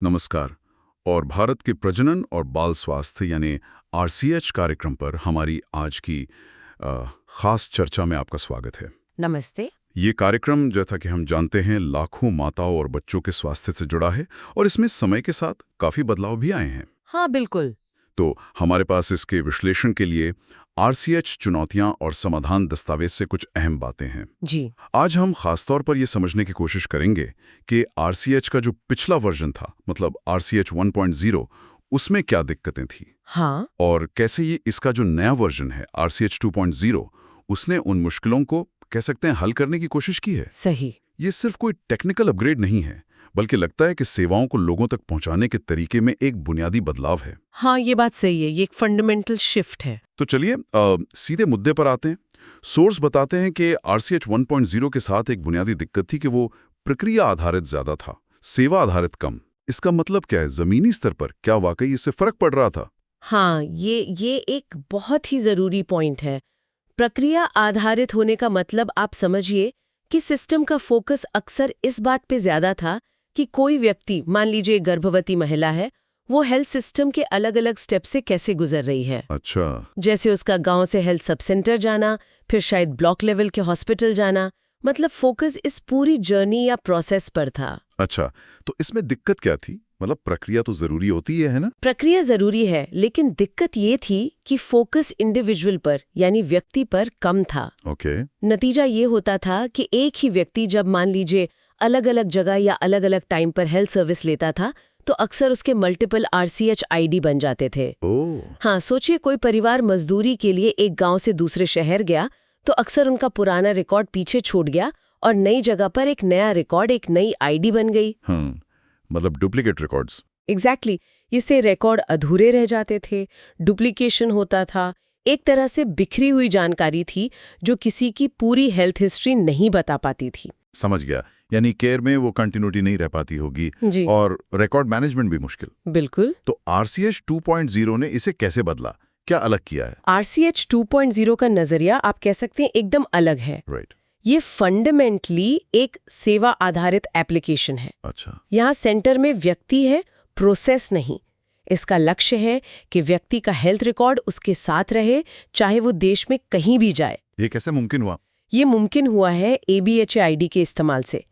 नमस्कार। और भारत के प्रजनन और बाल स्वास्थ्य यानी आरसीएच कार्यक्रम पर हमारी आज की खास चर्चा में आपका स्वागत है। नमस्ते। ये कार्यक्रम जैसा कि हम जानते हैं लाखों माताओं और बच्चों के स्वास्थ्य से जुड़ा है और इसमें समय के साथ काफी बदलाव भी आए हैं। हाँ, बिल्कुल। तो हमारे पास इसके विश्लेषण के लिए आरसीएच चुनौतियां और समाधान दस्तावेज से कुछ अहम बातें हैं। जी। आज हम खासतौर पर यह समझने की कोशिश करेंगे कि आरसीएच का जो पिछला वर्जन था, मतलब आरसीएच 1.0, उसमें क्या दिक्कतें थी। हाँ। और कैसे ये इसका जो नया वर्जन है आरसीएच 2.0, उसने उन मुश्किलों को कह सकते हैं हल करने की कोशिश की है। सही। ये सिर्फ कोई टेक्निकल अपग्रेड नहीं है, बल्कि लगता है कि सेवाओं को लोगों तक पहुंचाने के तरीके में एक बुनियादी बदलाव है। हाँ, ये बात सही है। ये एक फंडामेंटल शिफ्ट है। तो चलिए सीधे मुद्दे पर आते हैं। सोर्स बताते हैं कि आरसीएच 1.0 के साथ एक बुनियादी दिक्कत थी कि वो प्रक्रिया आधारित ज्यादा था, सेवा आधारित कम। इसका मतलब क्या है? जमीनी स्तर पर क्या वाकई इससे फर्क पड़ रहा था? हाँ, ये एक बहुत ही जरूरी पॉइंट है। प्रक्रिया आधारित होने का मतलब आप समझिए कि सिस्टम का फोकस अक्सर इस बात पे ज्यादा था कि कोई व्यक्ति, मान लीजिए गर्भवती महिला है, वो हेल्थ सिस्टम के अलग अलग स्टेप से कैसे गुजर रही है। अच्छा। जैसे उसका गांव से हेल्थ सब सेंटर जाना, फिर शायद ब्लॉक लेवल के हॉस्पिटल जाना। मतलब फोकस इस पूरी जर्नी या प्रोसेस पर था। अच्छा, तो इसमें दिक्कत क्या थी? मतलब प्रक्रिया तो जरूरी होती है ना? प्रक्रिया जरूरी है, लेकिन दिक्कत ये थी कि फोकस इंडिविजुअल पर यानी व्यक्ति पर कम था। ओके। नतीजा ये होता था कि एक ही व्यक्ति जब मान लीजिए अलग अलग जगह या अलग अलग टाइम पर हेल्थ सर्विस लेता था, तो अक्सर उसके मल्टीपल आरसीएच आईडी बन जाते थे। ओह। हाँ, सोचिए कोई परिवार मजदूरी के लिए एक गांव से दूसरे शहर गया, तो अक्सर उनका पुराना रिकॉर्ड पीछे छूट गया और नई जगह पर एक नया रिकॉर्ड, एक नई आईडी बन गई। मतलब डुप्लीकेट रिकॉर्ड्स। एग्जैक्टली। इससे रिकॉर्ड अधूरे रह जाते थे, डुप्लीकेशन होता था। एक तरह से बिखरी हुई जानकारी थी जो किसी की पूरी हेल्थ हिस्ट्री नहीं बता पाती थी। समझ गया। यानी केयर में वो कंटिन्यूटी नहीं रह पाती होगी जी। और रिकॉर्ड मैनेजमेंट भी मुश्किल। बिल्कुल। तो आरसीएच 2.0 ने इसे कैसे बदला? क्या अलग किया है? आरसीएच 2.0 का नजरिया आप कह सकते हैं एकदम अलग है। राइट। ये फंडामेंटली एक सेवा आधारित एप्लीकेशन है। अच्छा। यहाँ सेंटर में व्यक्ति है, प्रोसेस नहीं। इसका लक्ष्य है कि व्यक्ति का हेल्थ रिकॉर्ड उसके साथ रहे, चाहे वो देश में कहीं भी जाए। ये कैसे मुमकिन हुआ? ये मुमकिन हुआ है एबीएचए आईडी के इस्तेमाल से,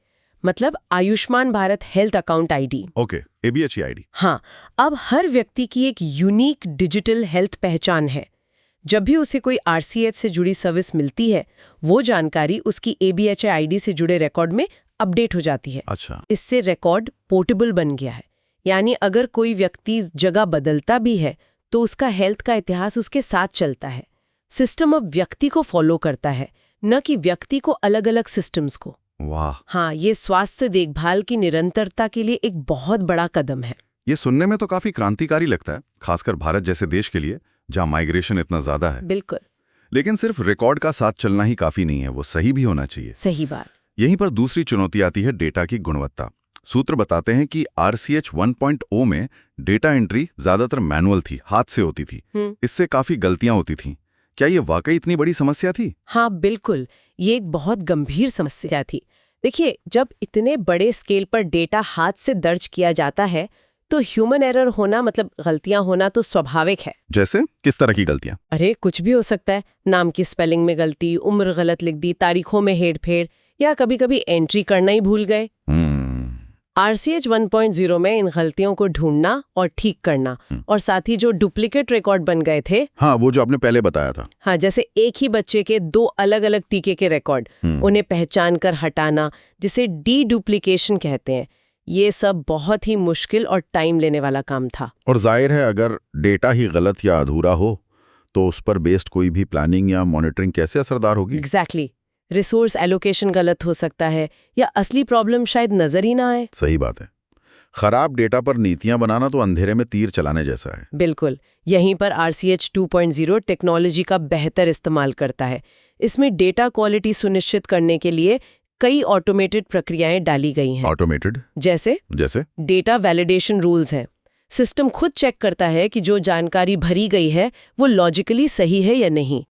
मतलब Ayushman Bharat health account ID. Okay, ABHA ID. हाँ, अब हर व्यक्ति की एक यूनिक डिजिटल हेल्थ पहचान है। जब भी उसे कोई आरसीएच से जुड़ी सर्विस मिलती है, वो जानकारी उसकी एबीएचए आईडी से जुड़े रिकॉर्ड में अपडेट हो जाती है। अच्छा। इससे रिकॉर्ड पोर्टेबल बन गया है। यानी अगर कोई व्यक्ति जगह बदलता भी है, तो उसका हेल्थ का इतिहास उसके साथ चलता है। सिस्टम अब व्यक्ति को फॉलो करता है, न कि व्यक्ति को अलग अलग सिस्टम्स को। वाह। हाँ, ये स्वास्थ्य देखभाल की निरंतरता के लिए एक बहुत बड़ा कदम है। ये सुनने में तो काफी क्रांतिकारी लगता है, खासकर भारत जैसे देश के लिए जहां माइग्रेशन इतना ज्यादा है। बिल्कुल। लेकिन सिर्फ रिकॉर्ड का साथ चलना ही काफी नहीं है, वो सही भी होना चाहिए। सही बात। यहीं पर दूसरी चुनौती आती है डेटा की गुणवत्ता। सूत्र बताते हैं कि आरसीएच 1.0 में डेटा एंट्री ज्यादातर मैनुअल थी, हाथ से होती थी। इससे काफी गलतियां होती थीं। क्या ये वाकई इतनी बड़ी समस्या थी? हाँ, बिल्कुल। ये एक बहुत गंभीर समस्या थी। देखिए, जब इतने बड़े स्केल पर डेटा हाथ से दर्ज किया जाता है, तो ह्यूमन एरर होना, मतलब गलतियां होना, तो स्वाभाविक है। जैसे किस तरह की गलतियां? अरे कुछ भी हो सकता है। नाम की स्पेलिंग में गलती, उम्र गलत लिख दी, तारीखों में हेरफेर, या कभी कभी एंट्री करना ही भूल गए। आरसीएच 1.0 में इन गलतियों को ढूंढना और ठीक करना, और साथ ही जो डुप्लीकेट रिकॉर्ड बन गए थे, हाँ, वो जो आपने पहले बताया था। हाँ, जैसे एक ही बच्चे के 2 अलग अलग टीके के रिकॉर्ड, उन्हें पहचान कर हटाना, जिसे डी डुप्लीकेशन कहते हैं, ये सब बहुत ही मुश्किल और टाइम लेने वाला काम था। और जाहिर है अगर डेटा ही गलत या अधूरा हो, तो उस पर बेस्ड कोई भी प्लानिंग या मॉनिटरिंग कैसे असरदार होगी? एग्जैक्टली। रिसोर्स एलोकेशन गलत हो सकता है, या असली प्रॉब्लम शायद नजर ही ना आए। सही बात है। खराब डेटा पर नीतियां बनाना तो अंधेरे में तीर चलाने जैसा है। बिल्कुल। यहीं पर आरसीएच 2.0 टेक्नोलॉजी का बेहतर इस्तेमाल करता है। इसमें डेटा क्वालिटी सुनिश्चित करने के लिए कई ऑटोमेटेड प्रक्रियाएं डाली गई हैं। ऑटोमेटेड? जैसे डेटा वैलिडेशन रूल्स हैं। सिस्टम खुद चेक करता है कि जो जानकारी भरी गई है वो लॉजिकली सही है या नहीं।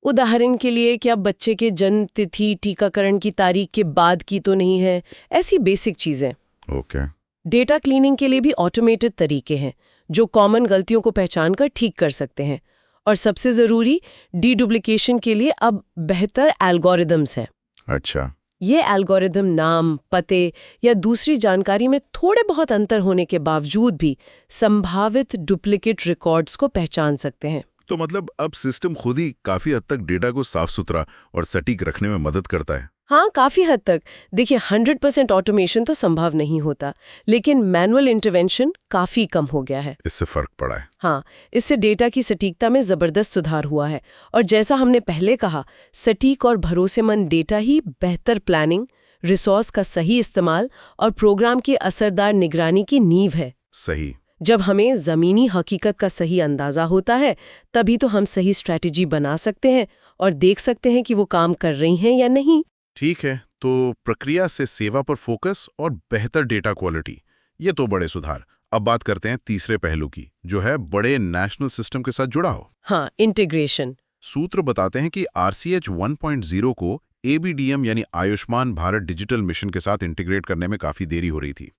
उदाहरण के लिए क्या बच्चे के जन्म तिथि टीकाकरण की तारीख के बाद की तो नहीं है, ऐसी बेसिक चीजें। ओके। डेटा क्लीनिंग के लिए भी ऑटोमेटेड तरीके हैं जो कॉमन गलतियों को पहचान कर ठीक कर सकते हैं। और सबसे ज़रूरी, डीडुप्लिकेशन के लिए अब बेहतर एल्गोरिदम्स हैं। अच्छा। ये एल्गोरिदम नाम, पते या दूसरी जानकारी में थोड़े बहुत अंतर होने के बावजूद भी संभावित डुप्लीकेट रिकॉर्ड्स को पहचान सकते हैं। तो मतलब अब सिस्टम खुद ही काफी हद तक डेटा को साफ सुथरा और सटीक रखने में मदद करता है। हाँ, काफी हद तक। देखिए, 100% ऑटोमेशन तो संभव नहीं होता, लेकिन मैनुअल इंटरवेंशन काफी कम हो गया है। इससे फर्क पड़ा है। हाँ, इससे डेटा की सटीकता में जबरदस्त सुधार हुआ है। और जैसा हमने पहले कहा, सटीक और भरोसेमंद डेटा ही बेहतर प्लानिंग, रिसोर्स का सही इस्तेमाल और प्रोग्राम की असरदार निगरानी की नींव है। सही। जब हमें जमीनी हकीकत का सही अंदाजा होता है, तभी तो हम सही स्ट्रैटेजी बना सकते हैं और देख सकते हैं कि वो काम कर रही हैं या नहीं। ठीक है, तो प्रक्रिया से सेवा पर फोकस और बेहतर डेटा क्वालिटी, ये तो बड़े सुधार। अब बात करते हैं तीसरे पहलू की, जो है बड़े नेशनल सिस्टम के साथ जुड़ा हो। हाँ, इंटीग्रेशन। सूत्र बताते हैं कि RCH 1.0 को ABDM यानी आयुष्मान भारत डिजिटल मिशन के साथ इंटीग्रेट करने में काफी देरी हो रही थी।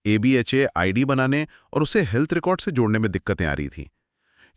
ABHA ID बनाने और उसे हेल्थ रिकॉर्ड से जोड़ने में दिक्कतें आ रही थी।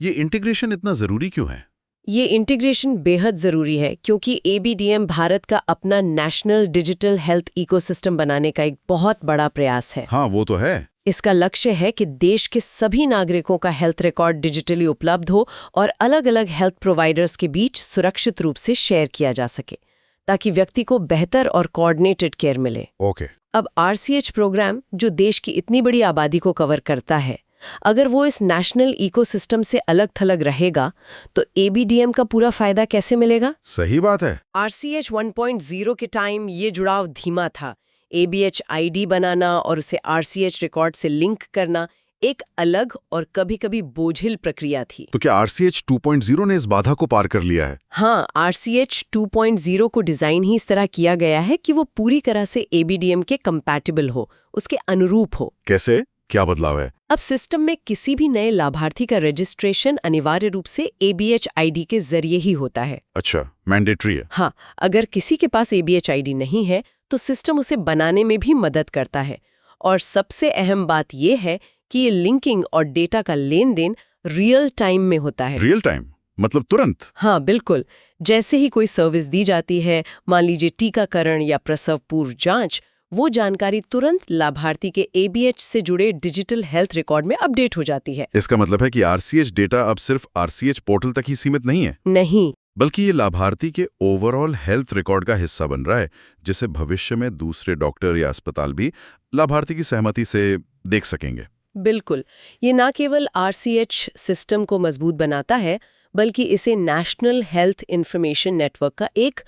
ये इंटीग्रेशन इतना जरूरी क्यों है? ये इंटीग्रेशन बेहद ज़रूरी है क्योंकि ABDM भारत का अपना नेशनल डिजिटल हेल्थ इकोसिस्टम बनाने का एक बहुत बड़ा प्रयास है। हाँ, वो तो है। इसका लक्ष्य है कि देश के सभी नागरिकों का हेल्थ रिकॉर्ड डिजिटली उपलब्ध हो और अलग-अलग हेल्थ प्रोवाइडर्स के बीच सुरक्षित रूप से शेयर किया जा सके, ताकि व्यक्ति को बेहतर और कोऑर्डिनेटेड केयर मिले। ओके। अब RCH प्रोग्राम, जो देश की इतनी बड़ी आबादी को कवर करता है, अगर वो इस नेशनल इकोसिस्टम से अलग थलग रहेगा तो ABDM का पूरा फायदा कैसे मिलेगा? सही बात है। RCH 1.0 के टाइम ये जुड़ाव धीमा था। ABH ID बनाना और उसे RCH रिकॉर्ड से लिंक करना एक अलग और कभी-कभी बोझिल प्रक्रिया थी। तो क्या RCH 2.0 ने इस बाधा को पार कर लिया है? हाँ, RCH 2.0 को डिजाइन ही इस तरह किया गया है कि वो पूरी तरह से ABDM के कंपैटिबल हो, उसके अनुरूप हो। कैसे? क्या बदलाव है? अब सिस्टम में किसी भी नए लाभार्थी का रजिस्ट्रेशन अनिवार्य रूप से ABH ID के जरिए ही होता है। अच्छा, मैंडेटरी है। हाँ, अगर किसी के पास ABH ID नहीं है तो सिस्टम उसे बनाने में भी मदद करता है। और सबसे अहम बात यह है कि ये लिंकिंग और डेटा का लेन देन रियल टाइम में होता है। रियल टाइम मतलब तुरंत? हाँ, बिल्कुल। जैसे ही कोई सर्विस दी जाती है, मान लीजिए टीकाकरण या प्रसव पूर्व जांच, वो जानकारी तुरंत लाभार्थी के ABH से जुड़े डिजिटल हेल्थ रिकॉर्ड में अपडेट हो जाती है। इसका मतलब है कि RCH डेटा अब सिर्फ RCH पोर्टल तक ही सीमित नहीं है, नहीं, बल्कि ये लाभार्थी के ओवरऑल हेल्थ रिकॉर्ड का हिस्सा बन रहा है, जिसे भविष्य में दूसरे डॉक्टर या अस्पताल भी लाभार्थी की सहमति से देख सकेंगे। बिल्कुल। ये ना केवल RCH सिस्टम को मजबूत बनाता है, बल्कि इसे नेशनल हेल्थ इंफॉर्मेशन नेटवर्क का एक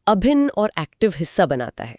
अभिन्न और एक्टिव हिस्सा बनाता है।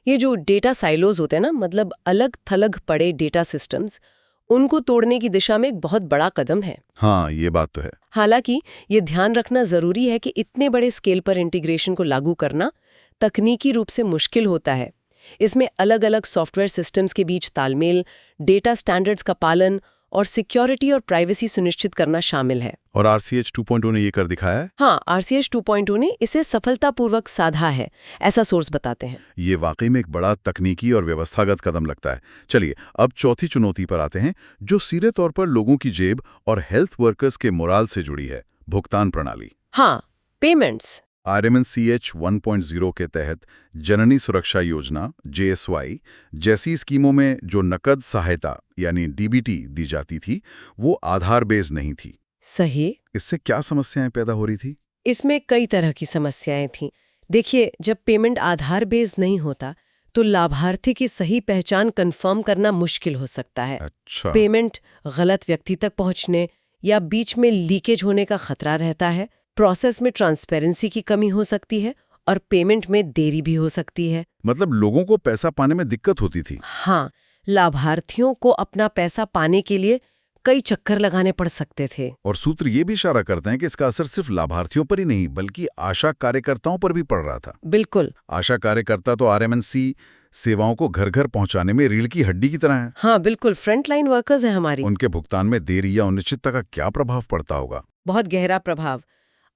ये जो डेटा साइलोज होते हैं ना, मतलब अलग थलग पड़े डेटा सिस्टम्स, उनको तोड़ने की दिशा में एक बहुत बड़ा कदम है। हाँ, ये बात तो है। हालांकि ये ध्यान रखना जरूरी है कि इतने बड़े स्केल पर इंटीग्रेशन को लागू करना तकनीकी रूप से मुश्किल होता है। इसमें अलग अलग सॉफ्टवेयर सिस्टम्स के बीच तालमेल, डेटा स्टैंडर्ड्स का पालन और सिक्योरिटी और प्राइवेसी सुनिश्चित करना शामिल है। और RCH 2.0 ने ये कर दिखाया है? हाँ, RCH 2.0 ने इसे सफलतापूर्वक साधा है, ऐसा सोर्स बताते हैं। ये वाकई में एक बड़ा तकनीकी और व्यवस्थागत कदम लगता है। चलिए, अब चौथी चुनौती पर आते हैं, जो सीधे तौर पर लोगों की जेब और हेल्थ वर्कर्स के मोराल से जुड़ी है, भुगतान प्रणाली। हाँ, पेमेंट्स। RMNCH 1.0 के तहत जननी सुरक्षा योजना JSY जैसी स्कीमों में जो नकद सहायता यानी DBT दी जाती थी, वो आधार बेस्ड नहीं थी। सही। इससे क्या समस्याएं पैदा हो रही थी? इसमें कई तरह की समस्याएं थीं। देखिए, जब पेमेंट आधार बेस्ड नहीं होता तो लाभार्थी की सही पहचान कंफर्म करना मुश्किल हो सकता है। अच्छा। पेमेंट गलत व्यक्ति तक पहुंचने या बीच में लीकेज होने का खतरा रहता है। प्रोसेस में ट्रांसपेरेंसी की कमी हो सकती है और पेमेंट में देरी भी हो सकती है। मतलब लोगों को पैसा पाने में दिक्कत होती थी। हाँ, लाभार्थियों को अपना पैसा पाने के लिए कई चक्कर लगाने पड़ सकते थे। और सूत्र ये भी इशारा करते हैं कि इसका असर सिर्फ लाभार्थियों पर ही नहीं, बल्कि आशा कार्यकर्ताओं पर भी पड़ रहा था। बिल्कुल। आशा कार्यकर्ता तो RMNC सेवाओं को घर घर पहुंचाने में रीढ़ की हड्डी की तरह है। हाँ, बिल्कुल, फ्रंटलाइन वर्कर्स हैं हमारी। उनके भुगतान में देरी या अनिश्चितता का क्या प्रभाव पड़ता होगा? बहुत गहरा प्रभाव।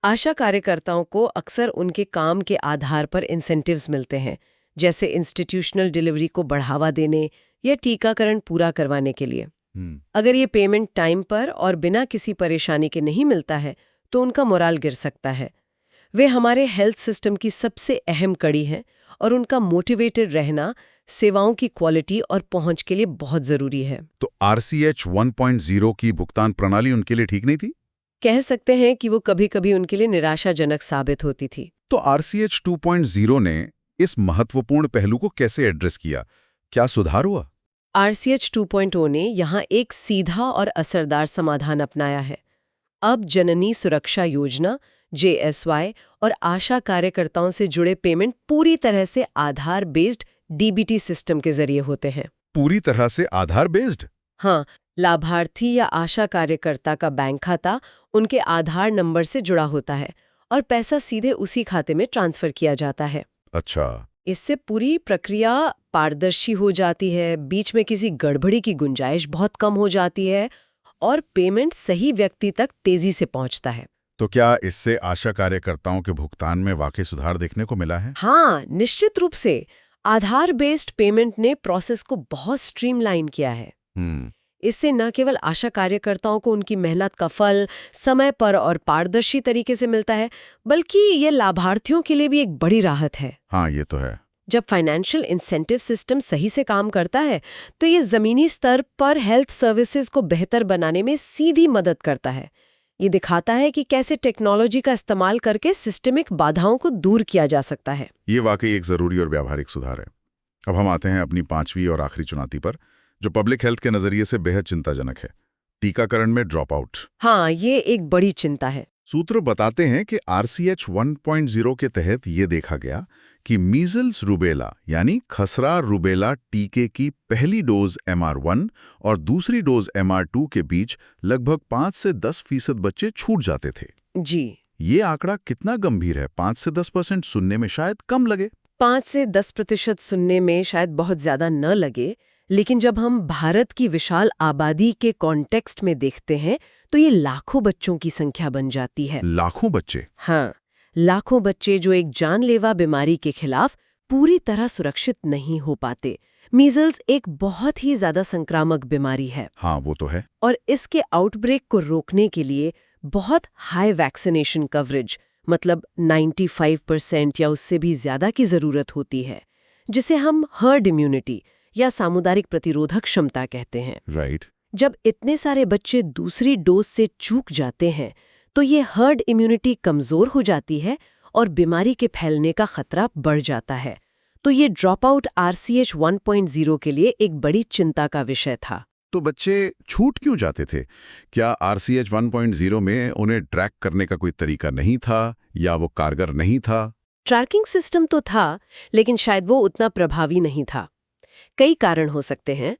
आशा कार्यकर्ताओं को अक्सर उनके काम के आधार पर इंसेंटिव्स मिलते हैं, जैसे इंस्टीट्यूशनल डिलीवरी को बढ़ावा देने या टीकाकरण पूरा करवाने के लिए। अगर ये पेमेंट टाइम पर और बिना किसी परेशानी के नहीं मिलता है तो उनका मोराल गिर सकता है। वे हमारे हेल्थ सिस्टम की सबसे अहम कड़ी हैं और उनका मोटिवेटेड रहना सेवाओं की क्वालिटी और पहुंच के लिए बहुत जरूरी है। तो RCH 1.0 की भुगतान प्रणाली उनके लिए ठीक नहीं थी? कह सकते हैं कि वो कभी-कभी उनके लिए निराशाजनक साबित होती थी। तो RCH 2.0 ने इस महत्वपूर्ण पहलू को कैसे एड्रेस किया? क्या सुधार हुआ? RCH 2.0 ने यहाँ एक सीधा और असरदार समाधान अपनाया है। अब जननी सुरक्षा योजना JSY और आशा कार्यकर्ताओं से जुड़े पेमेंट पूरी तरह से आधार बेस्ड DBT सिस्टम के जरिए होते हैं। पूरी तरह से आधार बेस्ड? हाँ, लाभार्थी या आशा कार्यकर्ता का बैंक खाता उनके आधार नंबर से जुड़ा होता है और पैसा सीधे उसी खाते में ट्रांसफर किया जाता है। अच्छा। इससे पूरी प्रक्रिया पारदर्शी हो जाती है, बीच में किसी गड़बड़ी की गुंजाइश बहुत कम हो जाती है और पेमेंट सही व्यक्ति तक तेजी से पहुंचता है। तो क्या इससे आशा कार्यकर्ताओं के भुगतान में वाकई सुधार देखने को मिला है? हाँ, निश्चित रूप से आधार बेस्ड पेमेंट ने प्रोसेस को बहुत स्ट्रीमलाइन किया है। इससे न केवल आशा कार्यकर्ताओं को उनकी मेहनत का फल समय पर और पारदर्शी तरीके से मिलता है, बल्कि ये लाभार्थियों के लिए भी एक बड़ी राहत है। हाँ, ये तो है। जब फाइनेंशियल इंसेंटिव सिस्टम सही से काम करता है तो ये जमीनी स्तर पर हेल्थ सर्विसेज को बेहतर बनाने में सीधी मदद करता है। ये दिखाता है कि कैसे टेक्नोलॉजी का इस्तेमाल करके सिस्टमिक बाधाओं को दूर किया जा सकता है। ये वाकई एक जरूरी और व्यावहारिक सुधार है। अब हम आते हैं अपनी 5वीं और आखिरी चुनौती पर, जो पब्लिक हेल्थ के नजरिए से बेहद चिंताजनक है, टीकाकरण में ड्रॉप आउट। हाँ, ये एक बड़ी चिंता है। सूत्र बताते हैं कि RCH 1.0 के तहत ये देखा गया कि मीजल्स रूबेला यानी खसरा रूबेला टीके की पहली डोज MR1 और दूसरी डोज MR2 के बीच लगभग 5 से 10% बच्चे छूट जाते थे। जी, ये आंकड़ा कितना गंभीर है? 5 से 10% सुनने में शायद कम लगे। 5 से 10% सुनने में शायद बहुत ज्यादा न लगे, लेकिन जब हम भारत की विशाल आबादी के कॉन्टेक्स्ट में देखते हैं तो ये लाखों बच्चों की संख्या बन जाती है। लाखों बच्चे? हाँ, लाखों बच्चे जो एक जानलेवा बीमारी के खिलाफ पूरी तरह सुरक्षित नहीं हो पाते। मीजल्स एक बहुत ही ज्यादा संक्रामक बीमारी है। हाँ, वो तो है। और इसके आउटब्रेक को रोकने के लिए बहुत हाई वैक्सीनेशन कवरेज, मतलब 95% या उससे भी ज्यादा की जरूरत होती है, जिसे हम हर्ड इम्यूनिटी या सामुदायिक प्रतिरोधक क्षमता कहते हैं। राइट। जब इतने सारे बच्चे दूसरी डोज से चूक जाते हैं तो ये हर्ड इम्यूनिटी कमजोर हो जाती है और बीमारी के फैलने का खतरा बढ़ जाता है। तो ये ड्रॉप आउट RCH 1.0 के लिए एक बड़ी चिंता का विषय था। तो बच्चे छूट क्यों जाते थे? क्या RCH 1.0 में उन्हें ट्रैक करने का कोई तरीका नहीं था या वो कारगर नहीं था? ट्रैकिंग सिस्टम तो था, लेकिन शायद वो उतना प्रभावी नहीं था। कई कारण हो सकते हैं।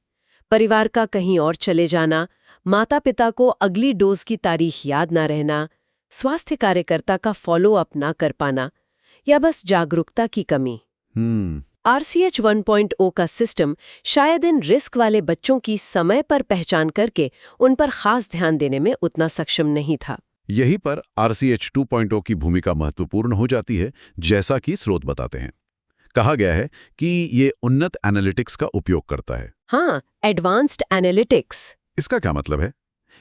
परिवार का कहीं और चले जाना, माता पिता को अगली डोज की तारीख याद ना रहना, स्वास्थ्य कार्यकर्ता का फॉलो अप ना कर पाना, या बस जागरूकता की कमी। RCH 1.0 का सिस्टम शायद इन रिस्क वाले बच्चों की समय पर पहचान करके उन पर खास ध्यान देने में उतना सक्षम नहीं था। यहीं पर RCH 2.0 की भूमिका महत्वपूर्ण हो जाती है, जैसा कि स्रोत बताते हैं। कहा गया है कि ये उन्नत एनालिटिक्स का उपयोग करता है। हाँ, एडवांस्ड एनालिटिक्स। इसका क्या मतलब है?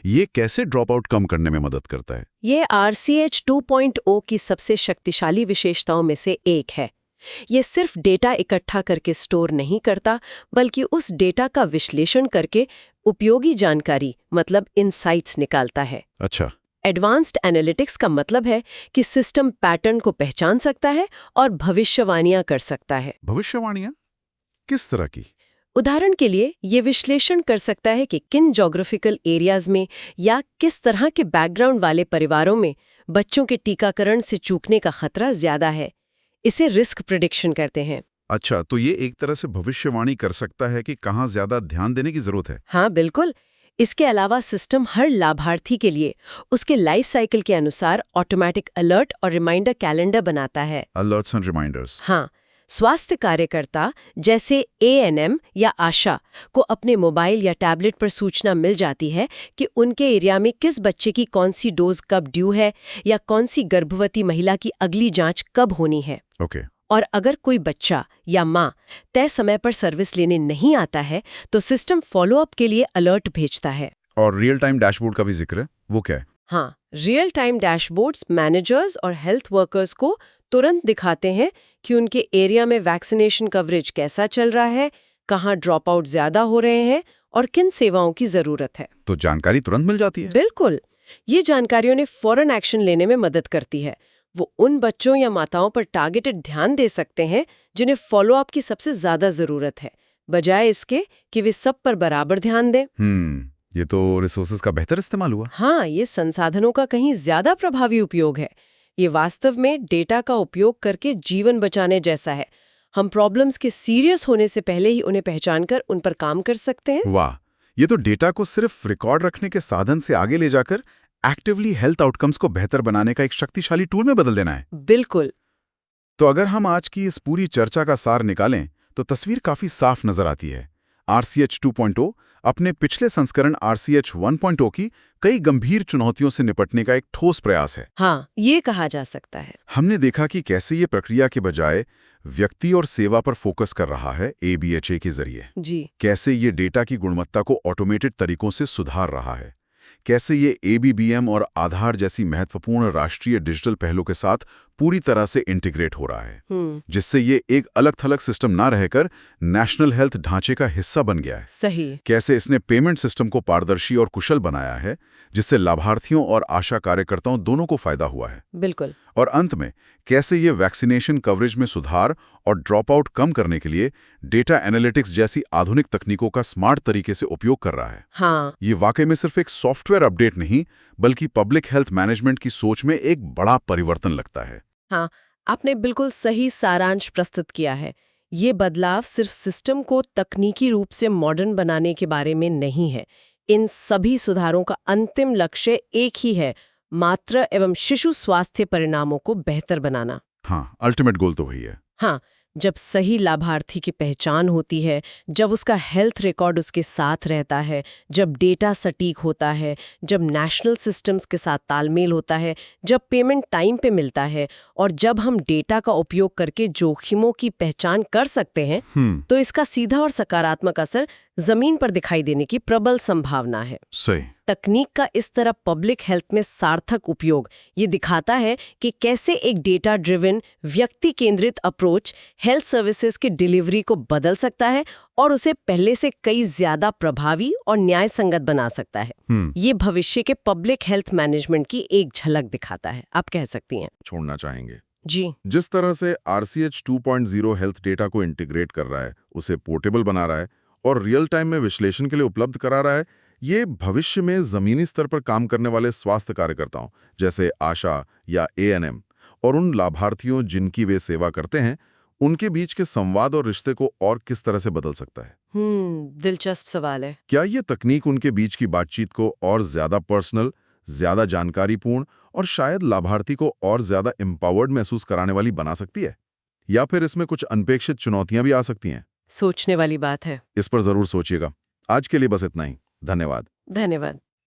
ये कैसे ड्रॉप आउट कम करने में मदद करता है? ये RCH 2.0 की सबसे शक्तिशाली विशेषताओं में से एक है। ये सिर्फ डेटा इकट्ठा करके स्टोर नहीं करता, बल्कि उस डेटा का विश्लेषण करके उपयोगी जानकारी, मतलब इनसाइट्स निकालता है। अच्छा। एडवांस्ड एनालिटिक्स का मतलब है कि सिस्टम पैटर्न को पहचान सकता है और भविष्यवाणियां कर सकता है। भविष्यवाणियां? किस तरह की? उदाहरण के लिए ये विश्लेषण कर सकता है कि किन ज्योग्राफिकल एरियाज में या किस तरह के बैकग्राउंड वाले परिवारों में बच्चों के टीकाकरण से चूकने का खतरा ज्यादा है। इसे रिस्क प्रेडिक्शन कहते हैं। अच्छा, तो ये एक तरह से भविष्यवाणी कर सकता है कि कहाँ ज्यादा ध्यान देने की जरूरत है। हाँ, बिल्कुल। इसके अलावा सिस्टम हर लाभार्थी के लिए उसके लाइफ साइकिल के अनुसार ऑटोमेटिक अलर्ट और रिमाइंडर कैलेंडर बनाता है। Alerts and reminders. हाँ, स्वास्थ्य कार्यकर्ता जैसे ANM या आशा को अपने मोबाइल या टैबलेट पर सूचना मिल जाती है कि उनके एरिया में किस बच्चे की कौन सी डोज कब ड्यू है या कौन सी गर्भवती महिला की अगली जांच कब होनी है। ओके। और अगर कोई बच्चा या माँ तय समय पर सर्विस लेने नहीं आता है तो सिस्टम फॉलोअप के लिए अलर्ट भेजता है। और रियल टाइम डैशबोर्ड का भी जिक्र है, वो क्या है? हाँ, रियल टाइम डैशबोर्ड्स मैनेजर्स और हेल्थ वर्कर्स को तुरंत दिखाते हैं कि उनके एरिया में वैक्सीनेशन कवरेज कैसा चल रहा है, कहाँ ड्रॉप आउट ज्यादा हो रहे हैं और किन सेवाओं की जरूरत है। तो जानकारी तुरंत मिल जाती है? बिल्कुल, ये जानकारी उन्हें फौरन एक्शन लेने में मदद करती है। वो उन बच्चों या माताओं पर टारगेटेड ध्यान दे सकते हैं जिन्हें फॉलोअप की सबसे ज्यादा जरूरत है, बजाय इसके कि वे सब पर बराबर ध्यान दें। ये तो रिसोर्सेज का बेहतर इस्तेमाल हुआ। हाँ, ये संसाधनों का कहीं ज्यादा प्रभावी उपयोग है। ये वास्तव में डेटा का उपयोग करके जीवन बचाने जैसा है। हम प्रॉब्लम्स के सीरियस होने से पहले ही उन्हें पहचानकर उन पर काम कर सकते हैं। वाह, ये तो डेटा को सिर्फ रिकॉर्ड रखने के साधन से आगे ले जाकर एक्टिवली हेल्थ आउटकम्स को बेहतर बनाने का एक शक्तिशाली टूल में बदल देना है। बिल्कुल। तो अगर हम आज की इस पूरी चर्चा का सार निकालें तो तस्वीर काफी साफ नजर आती है। RCH 2.0 अपने पिछले संस्करण RCH 1.0 की कई गंभीर चुनौतियों से निपटने का एक ठोस प्रयास है। हाँ, ये कहा जा सकता है। हमने देखा कि कैसे ये प्रक्रिया के बजाय व्यक्ति और सेवा पर फोकस कर रहा है ABHA के जरिए। जी। कैसे ये डेटा की गुणवत्ता को ऑटोमेटेड तरीकों से सुधार रहा है। कैसे ये ABBM और आधार जैसी महत्वपूर्ण राष्ट्रीय डिजिटल पहलों के साथ पूरी तरह से इंटीग्रेट हो रहा है, जिससे ये एक अलग थलग सिस्टम ना रहकर नेशनल हेल्थ ढांचे का हिस्सा बन गया है। सही। कैसे इसने पेमेंट सिस्टम को पारदर्शी और कुशल बनाया है, जिससे लाभार्थियों और आशा कार्यकर्ताओं दोनों को फायदा हुआ है। बिल्कुल। और अंत में कैसे ये वैक्सीनेशन कवरेज में सुधार और ड्रॉप आउट कम करने के लिए डेटा एनालिटिक्स जैसी आधुनिक तकनीकों का स्मार्ट तरीके से उपयोग कर रहा है। हाँ। ये वाकई में सिर्फ एक सॉफ्टवेयर अपडेट नहीं, बल्कि पब्लिक हेल्थ मैनेजमेंट की सोच में एक बड़ा परिवर्तन लगता है। हाँ, आपने बिल्कुल सही सारांश प्रस्तुत किया है। ये बदलाव सिर्फ सिस्टम को तकनीकी रूप से मॉडर्न बनाने के बारे में नहीं है। इन सभी सुधारों का अंतिम लक्ष्य एक ही है, मातृ एवं शिशु स्वास्थ्य परिणामों को बेहतर बनाना। हाँ, अल्टीमेट गोल तो वही है। हाँ, जब सही लाभार्थी की पहचान होती है, जब उसका हेल्थ रिकॉर्ड उसके साथ रहता है, जब डेटा सटीक होता है, जब नेशनल सिस्टम्स के साथ तालमेल होता है, जब पेमेंट टाइम पे मिलता है और जब हम डेटा का उपयोग करके जोखिमों की पहचान कर सकते हैं, तो इसका सीधा और सकारात्मक असर जमीन पर दिखाई देने की प्रबल संभावना है। सही। तकनीक का इस तरह पब्लिक हेल्थ में सार्थक उपयोग ये दिखाता है कि कैसे एक डेटा ड्रिवन व्यक्ति केंद्रित अप्रोच हेल्थ सर्विसेज की डिलीवरी को बदल सकता है और उसे पहले से कई ज्यादा प्रभावी और न्याय संगत बना सकता है। ये भविष्य के पब्लिक हेल्थ मैनेजमेंट की एक झलक दिखाता है, आप कह सकती हैं। छोड़ना चाहेंगे जी। जिस तरह से RCH 2.0 हेल्थ डेटा को इंटीग्रेट कर रहा है, उसे पोर्टेबल बना रहा है और रियल टाइम में विश्लेषण के लिए उपलब्ध करा रहा है, ये भविष्य में जमीनी स्तर पर काम करने वाले स्वास्थ्य कार्यकर्ताओं जैसे आशा या ANM और उन लाभार्थियों जिनकी वे सेवा करते हैं, उनके बीच के संवाद और रिश्ते को और किस तरह से बदल सकता है। दिलचस्प सवाल है। क्या ये तकनीक उनके बीच की बातचीत को और ज्यादा पर्सनल, ज्यादा जानकारीपूर्ण और शायद लाभार्थी को और ज्यादा एम्पावर्ड महसूस कराने वाली बना सकती है, या फिर इसमें कुछ अनपेक्षित चुनौतियां भी आ सकती हैं? सोचने वाली बात है। इस पर जरूर सोचिएगा। आज के लिए बस इतना ही। धन्यवाद। धन्यवाद।